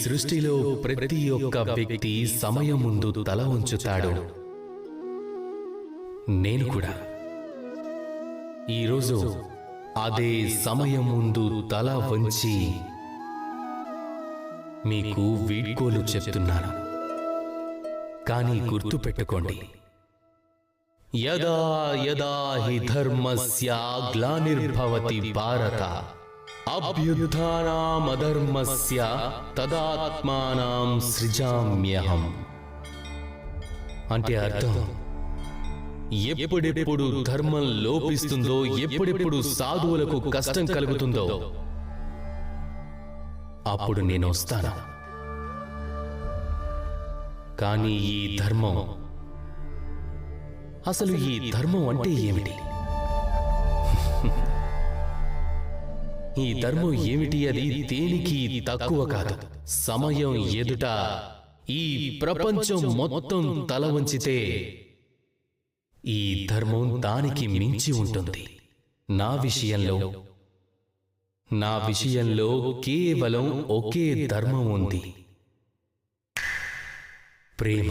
సృష్టిలో ప్రతి ఒక్క వ్యక్తి సమయం ముందు తల ఉంచుతాడు. నేను కూడా ఈరోజు అదే సమయం ముందు తల వంచి మీకు వీడ్కోలు చెప్తున్నాను. కానీ గుర్తుపెట్టుకోండి, యదా యదా హి ధర్మస్య గ్లానిర్భవతి భారత అభ్యుత్థానామధర్మస్య తదాత్మానం సృజామ్యహం. అంటే అర్థం, ఎప్పుడెప్పుడు ధర్మం లోపిస్తుందో, ఎప్పుడెప్పుడు సాధువులకు కష్టం కలుగుతుందో అప్పుడు నేను వస్తాను. కానీ ఈ ధర్మం, అసలు ఈ ధర్మం అంటే ఏమిటి? ఈ ధర్మం ఏమిటి? అది దేనికి తక్కువ కాదు. సమయం ఎదుట ఈ ప్రపంచం మొత్తం తల వంచితే ఈ ధర్మం దానికి మించి ఉంటుంది. నా విషయంలో కేవలం ఒకే ధర్మం ఉంది, ప్రేమ.